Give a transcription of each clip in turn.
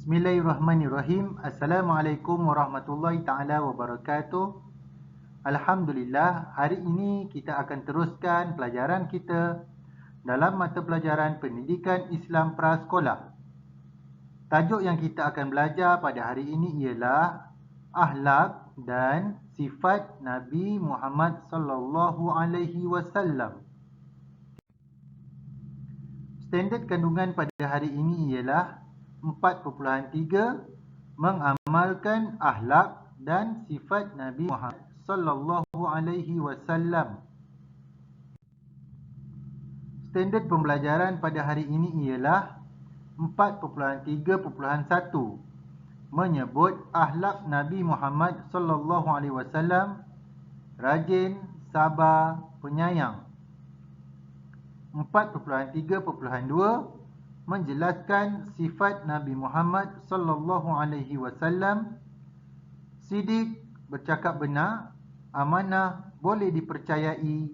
Bismillahirrahmanirrahim. Assalamualaikum warahmatullahi taala wabarakatuh. Alhamdulillah, hari ini kita akan teruskan pelajaran kita dalam mata pelajaran Pendidikan Islam Prasekolah. Tajuk yang kita akan belajar pada hari ini ialah akhlak dan sifat Nabi Muhammad sallallahu alaihi wasallam. Standard kandungan pada hari ini ialah 4.3 mengamalkan akhlak dan sifat Nabi Muhammad sallallahu alaihi wasallam. Standard pembelajaran pada hari ini ialah 4.3.1 menyebut akhlak Nabi Muhammad sallallahu alaihi wasallam rajin, sabar, penyayang. 4.3.2 menjelaskan sifat Nabi Muhammad sallallahu alaihi wasallam sidik, bercakap benar, amanah, boleh dipercayai,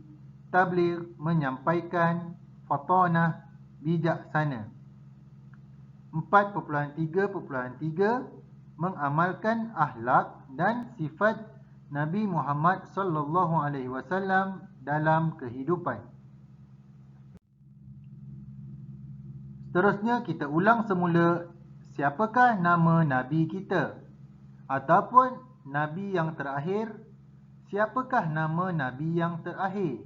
tabligh, menyampaikan, fatanah, bijaksana. 4.3.3 mengamalkan akhlak dan sifat Nabi Muhammad sallallahu alaihi wasallam dalam kehidupan. Seterusnya kita ulang semula siapakah nama Nabi kita ataupun Nabi yang terakhir. Siapakah nama Nabi yang terakhir?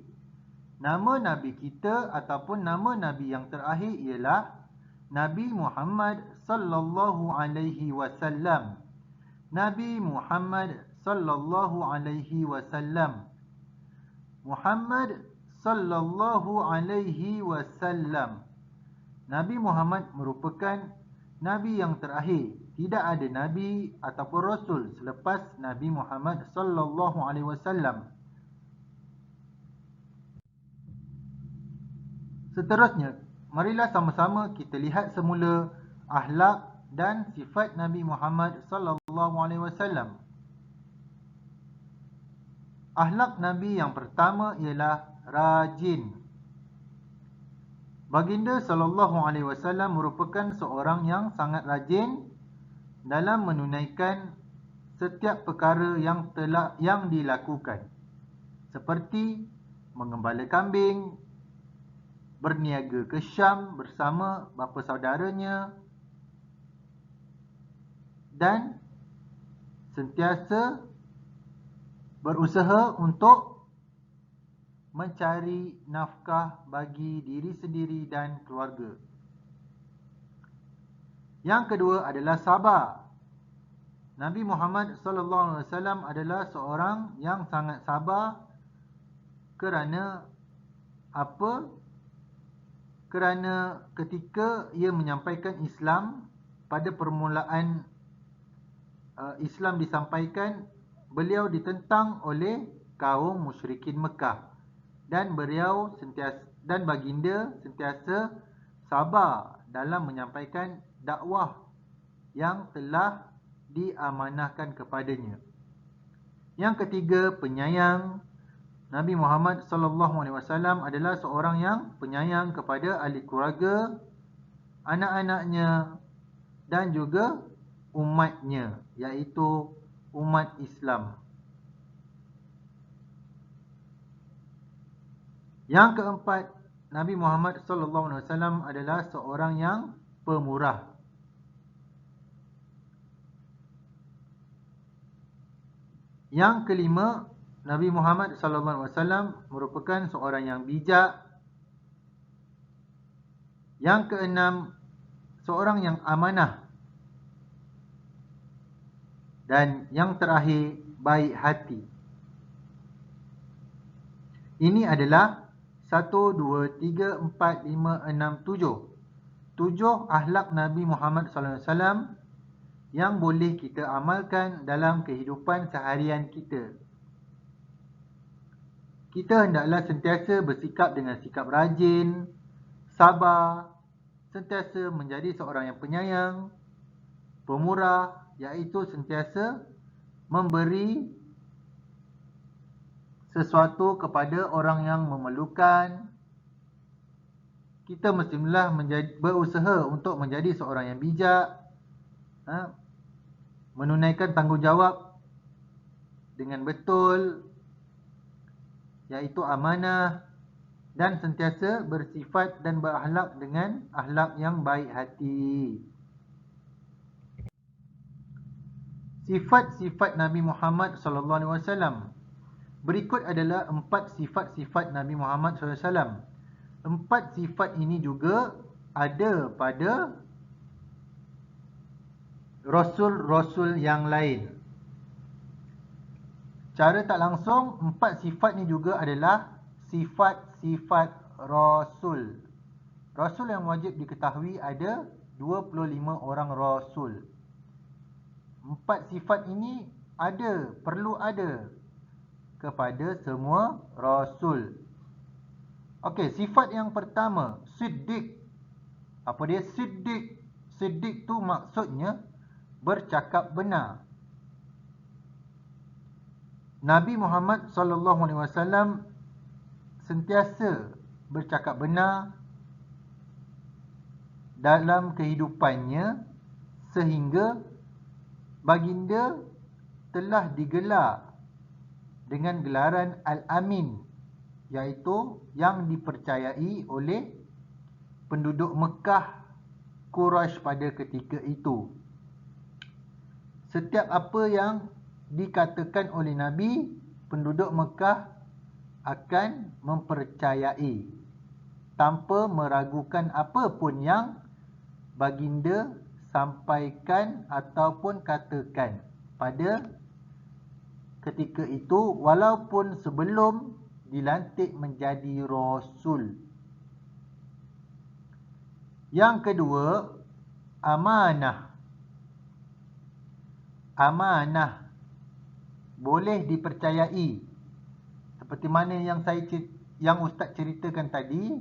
Nama Nabi kita ataupun nama Nabi yang terakhir ialah Nabi Muhammad sallallahu alaihi wasallam. Nabi Muhammad sallallahu alaihi wasallam. Muhammad sallallahu alaihi wasallam. Nabi Muhammad merupakan Nabi yang terakhir. Tidak ada Nabi ataupun Rasul selepas Nabi Muhammad sallallahu alaihi wasallam. Seterusnya, marilah sama-sama kita lihat semula akhlak dan sifat Nabi Muhammad sallallahu alaihi wasallam. Akhlak Nabi yang pertama ialah rajin. Baginda sallallahu alaihi wasallam merupakan seorang yang sangat rajin dalam menunaikan setiap perkara yang dilakukan, seperti mengembala kambing, berniaga ke Syam bersama bapa saudaranya, dan sentiasa berusaha untuk mencari nafkah bagi diri sendiri dan keluarga. Yang kedua adalah sabar. Nabi Muhammad sallallahu alaihi wasallam adalah seorang yang sangat sabar. Kerana apa? Kerana ketika ia menyampaikan Islam, pada permulaan Islam disampaikan, beliau ditentang oleh kaum musyrikin Mekah. Dan baginda sentiasa sabar dalam menyampaikan dakwah yang telah diamanahkan kepadanya. Yang ketiga, penyayang. Nabi Muhammad sallallahu alaihi wasallam adalah seorang yang penyayang kepada ahli keluarga, anak-anaknya dan juga umatnya, iaitu umat Islam. Yang keempat, Nabi Muhammad sallallahu alaihi wasallam adalah seorang yang pemurah. Yang kelima, Nabi Muhammad sallallahu alaihi wasallam merupakan seorang yang bijak. Yang keenam, seorang yang amanah. Dan yang terakhir, baik hati. Ini adalah 1, 2, 3, 4, 5, 6, 7. 7 akhlak Nabi Muhammad sallallahu alaihi wasallam yang boleh kita amalkan dalam kehidupan seharian kita. Kita hendaklah sentiasa bersikap dengan sikap rajin, sabar, sentiasa menjadi seorang yang penyayang, pemurah, iaitu sentiasa memberi sesuatu kepada orang yang memerlukan. Kita mestilah berusaha untuk menjadi seorang yang bijak, menunaikan tanggungjawab dengan betul, iaitu amanah, dan sentiasa bersifat dan berakhlak dengan akhlak yang baik hati. Sifat-sifat Nabi Muhammad SAW. Berikut adalah 4 sifat-sifat Nabi Muhammad SAW. 4 sifat ini juga ada pada Rasul-Rasul yang lain. Cara tak langsung, 4 sifat ni juga adalah sifat-sifat Rasul. Rasul yang wajib diketahui ada 25 orang Rasul. 4 sifat ini perlu ada kepada semua Rasul. Okey, sifat yang pertama, Siddiq. Apa dia Siddiq? Siddiq tu maksudnya bercakap benar. Nabi Muhammad SAW sentiasa bercakap benar dalam kehidupannya, sehingga baginda telah digelar dengan gelaran Al-Amin, iaitu yang dipercayai oleh penduduk Mekah, Quraisy pada ketika itu. Setiap apa yang dikatakan oleh Nabi, penduduk Mekah akan mempercayai tanpa meragukan apa pun yang baginda sampaikan ataupun katakan pada ketika itu, walaupun sebelum dilantik menjadi Rasul. Yang kedua, amanah. Amanah boleh dipercayai. Seperti mana yang Ustaz ceritakan tadi,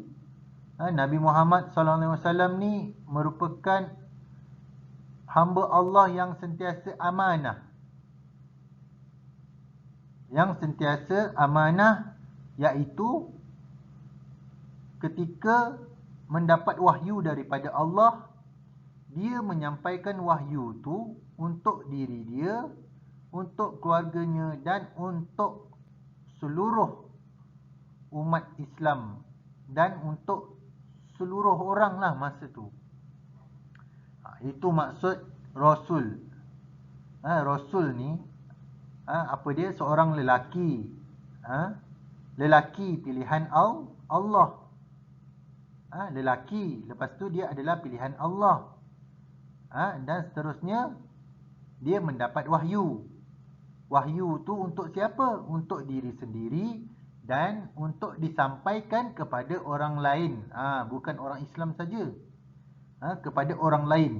Nabi Muhammad SAW ni merupakan hamba Allah yang sentiasa amanah. Yang sentiasa amanah, iaitu ketika mendapat wahyu daripada Allah, dia menyampaikan wahyu tu untuk diri dia, untuk keluarganya, dan untuk seluruh umat Islam, dan untuk seluruh orang lah masa tu. Itu maksud Rasul. Rasul ni apa dia? Seorang lelaki. Lelaki pilihan Allah. Lelaki, lepas tu dia adalah pilihan Allah. Dan seterusnya dia mendapat wahyu. Wahyu tu untuk siapa? Untuk diri sendiri dan untuk disampaikan kepada orang lain. Bukan orang Islam saja. Kepada orang lain.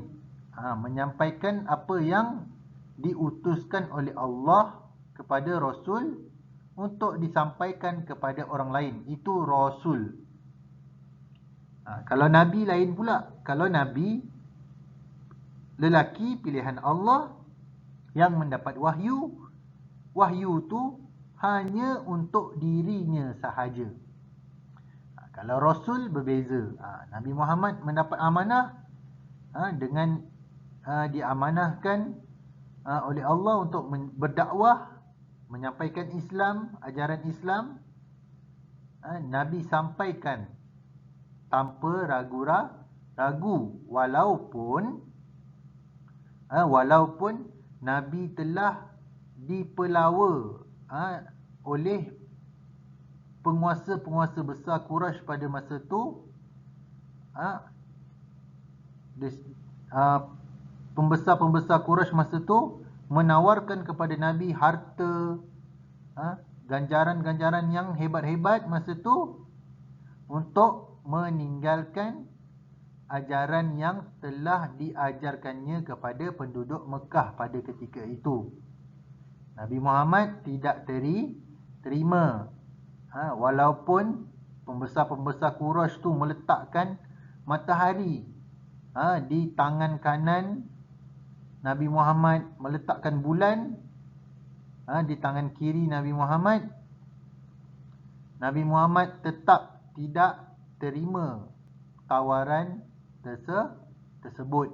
Menyampaikan apa yang diutuskan oleh Allah kepada Rasul untuk disampaikan kepada orang lain. Itu Rasul. Kalau Nabi lain pula. Kalau Nabi, lelaki pilihan Allah yang mendapat wahyu. Wahyu tu hanya untuk dirinya sahaja. Kalau Rasul berbeza. Nabi Muhammad mendapat amanah dengan diamanahkan oleh Allah untuk berdakwah, menyampaikan Islam, ajaran Islam. Nabi sampaikan tanpa ragu, walaupun Nabi telah dipelawa oleh penguasa-penguasa besar Quraisy pada masa tu. Pembesar-pembesar Quraisy masa tu menawarkan kepada Nabi harta, ganjaran-ganjaran yang hebat-hebat masa tu, untuk meninggalkan ajaran yang telah diajarkannya kepada penduduk Mekah pada ketika itu. Nabi Muhammad tidak terima. Walaupun pembesar-pembesar Quraisy tu meletakkan matahari di tangan kanan Nabi Muhammad, meletakkan bulan di tangan kiri Nabi Muhammad, Nabi Muhammad tetap tidak terima tawaran tersebut.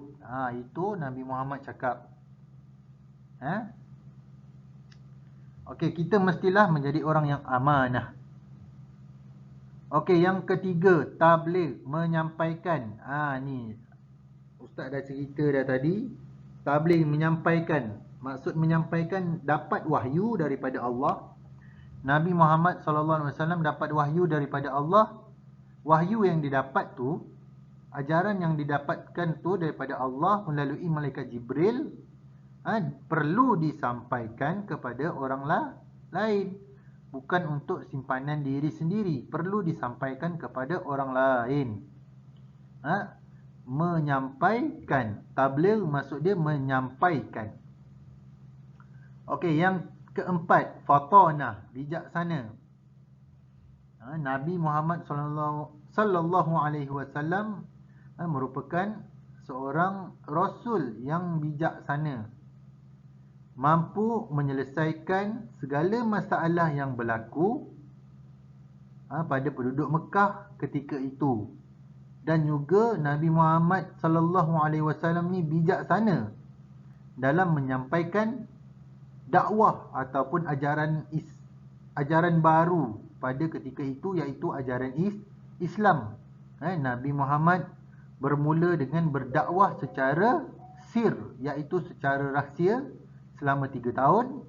Itu Nabi Muhammad cakap. Okey, kita mestilah menjadi orang yang amanah. Okey, yang ketiga, tabligh, menyampaikan. Ni Ustaz dah cerita dah tadi. Tabligh, menyampaikan. Maksud menyampaikan, dapat wahyu daripada Allah. Nabi Muhammad SAW dapat wahyu daripada Allah. Wahyu yang didapat tu, ajaran yang didapatkan tu daripada Allah melalui malaikat Jibril, perlu disampaikan kepada orang lain. Bukan untuk simpanan diri sendiri, perlu disampaikan kepada orang lain. Menyampaikan. Tabligh maksud dia menyampaikan. Okey, yang keempat, fatanah, bijaksana. Nabi Muhammad sallallahu alaihi wasallam merupakan seorang rasul yang bijaksana, mampu menyelesaikan segala masalah yang berlaku pada penduduk Mekah ketika itu. Dan juga Nabi Muhammad sallallahu alaihi wasallam ni bijaksana dalam menyampaikan dakwah ataupun ajaran baru pada ketika itu, iaitu ajaran Islam. Nabi Muhammad bermula dengan berdakwah secara sir, iaitu secara rahsia selama 3 tahun.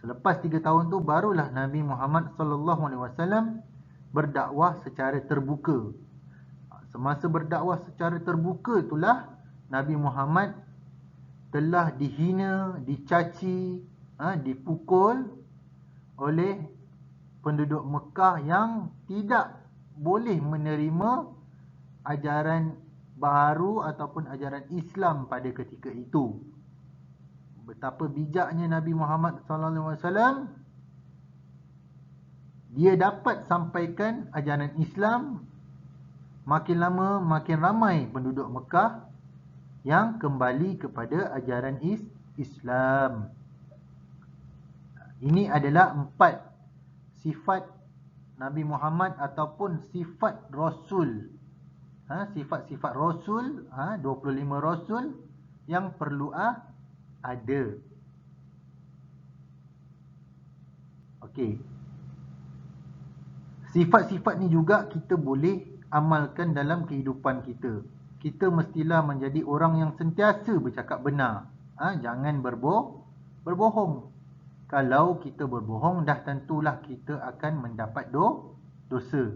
Selepas 3 tahun tu barulah Nabi Muhammad SAW berdakwah secara terbuka. Semasa berdakwah secara terbuka itulah Nabi Muhammad telah dihina, dicaci, dipukul oleh penduduk Mekah yang tidak boleh menerima ajaran baru ataupun ajaran Islam pada ketika itu. Betapa bijaknya Nabi Muhammad SAW, dia dapat sampaikan ajaran Islam. Makin lama makin ramai penduduk Mekah yang kembali kepada ajaran Islam. Ini adalah 4 sifat Nabi Muhammad ataupun sifat Rasul. Sifat-sifat Rasul, 25 Rasul yang perlu ada. Okey. Sifat-sifat ni juga kita boleh amalkan dalam kehidupan kita. Kita mestilah menjadi orang yang sentiasa bercakap benar. Jangan berbohong. Kalau kita berbohong, dah tentulah kita akan mendapat dosa.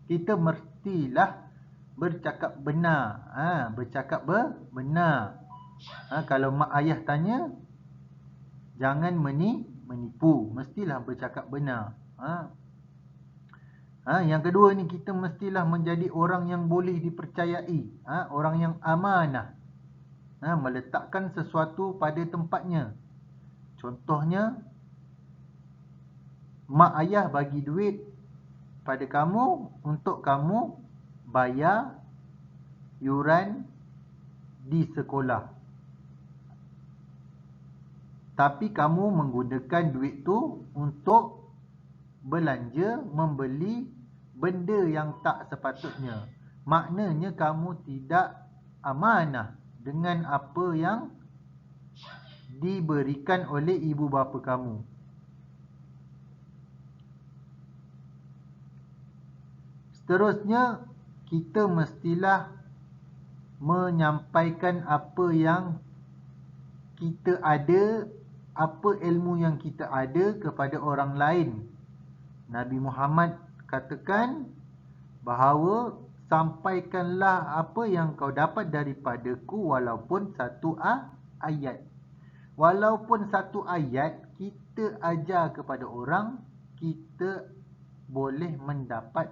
Kita mestilah bercakap benar. Bercakap benar. Kalau mak ayah tanya, jangan menipu. Mestilah bercakap benar. Yang kedua ni, kita mestilah menjadi orang yang boleh dipercayai. Orang yang amanah. Meletakkan sesuatu pada tempatnya. Contohnya, mak ayah bagi duit pada kamu untuk kamu bayar yuran di sekolah. Tapi kamu menggunakan duit tu untuk belanja, membeli benda yang tak sepatutnya. Maknanya kamu tidak amanah dengan apa yang diberikan oleh ibu bapa kamu. Seterusnya, kita mestilah menyampaikan apa yang kita ada, apa ilmu yang kita ada kepada orang lain. Nabi Muhammad katakan bahawa sampaikanlah apa yang kau dapat daripadaku walaupun satu ayat. Walaupun satu ayat kita ajar kepada orang, kita boleh mendapat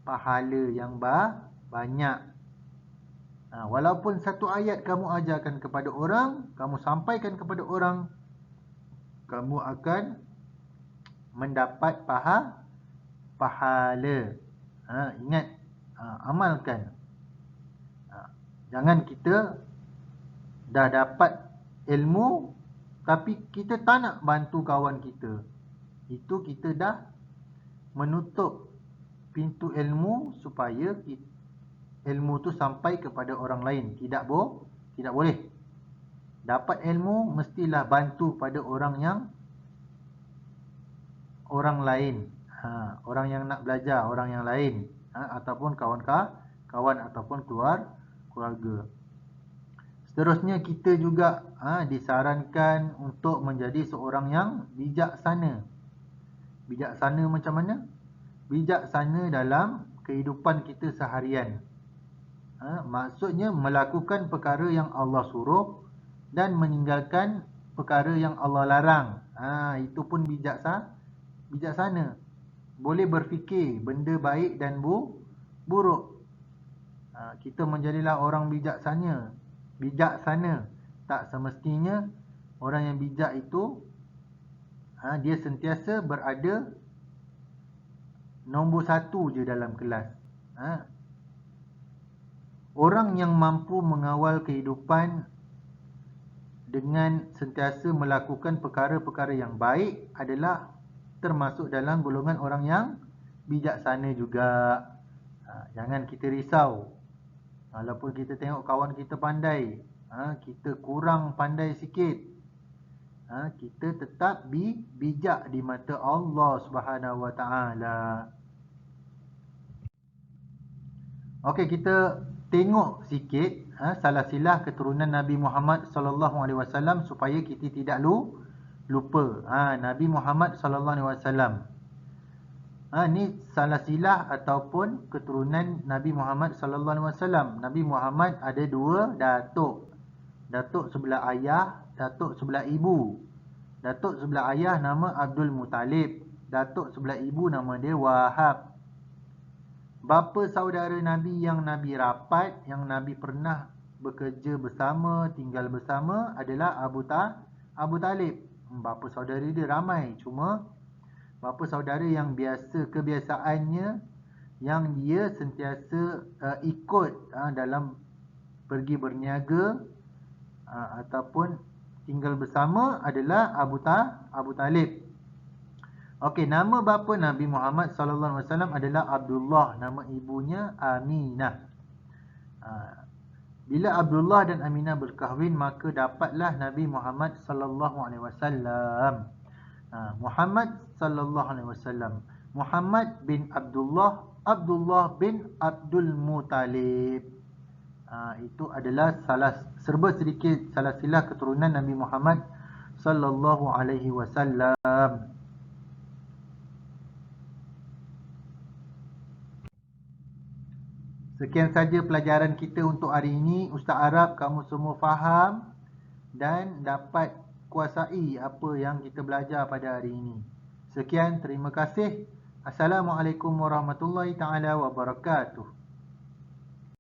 pahala yang banyak. Walaupun satu ayat kamu ajarkan kepada orang, kamu sampaikan kepada orang, kamu akan mendapat pahala. Ingat, amalkan. Jangan kita dah dapat ilmu tapi kita tak nak bantu kawan kita. Itu kita dah menutup pintu ilmu supaya ilmu tu sampai kepada orang lain. Tidak boleh. Dapat ilmu mestilah bantu pada orang lain. Orang yang nak belajar, orang yang lain, ataupun kawan ataupun keluarga. Seterusnya, kita juga disarankan untuk menjadi seorang yang bijaksana. Bijaksana macam mana? Bijaksana dalam kehidupan kita seharian. Maksudnya melakukan perkara yang Allah suruh dan meninggalkan perkara yang Allah larang. Itu pun bijaksana. Boleh berfikir benda baik dan buruk. Kita menjadilah orang bijaksana. Tak semestinya orang yang bijak itu dia sentiasa berada nombor 1 je dalam kelas. Orang yang mampu mengawal kehidupan dengan sentiasa melakukan perkara-perkara yang baik adalah termasuk dalam golongan orang yang bijaksana juga. Jangan kita risau. Walaupun kita tengok kawan kita pandai, kita kurang pandai sikit, kita tetap bijak di mata Allah Subhanahu Wa Taala. Okey, kita tengok sikit salah-silah keturunan Nabi Muhammad sallallahu alaihi wasallam supaya kita tidak lupa. Nabi Muhammad sallallahu alaihi wasallam. Ni salah-silah ataupun keturunan Nabi Muhammad sallallahu alaihi wasallam. Nabi Muhammad ada 2 datuk. Datuk sebelah ayah, datuk sebelah ibu. Datuk sebelah ayah nama Abdul Muttalib. Datuk sebelah ibu nama dia Wahab. Bapa saudara Nabi yang Nabi rapat, yang Nabi pernah bekerja bersama, tinggal bersama adalah Abu Talib. Bapa saudara dia ramai, cuma bapa saudara yang kebiasaannya yang dia sentiasa ikut dalam pergi berniaga ataupun tinggal bersama adalah Abu Talib. Okey, nama bapa Nabi Muhammad sallallahu alaihi wasallam adalah Abdullah, nama ibunya Aminah. Bila Abdullah dan Aminah berkahwin, maka dapatlah Nabi Muhammad sallallahu alaihi wasallam. Muhammad sallallahu alaihi wasallam. Muhammad bin Abdullah, Abdullah bin Abdul Muttalib. Itu adalah serba sedikit salah silah keturunan Nabi Muhammad sallallahu alaihi wasallam. Sekian saja pelajaran kita untuk hari ini. Ustaz harap kamu semua faham dan dapat kuasai apa yang kita belajar pada hari ini. Sekian, terima kasih. Assalamualaikum warahmatullahi taala wabarakatuh.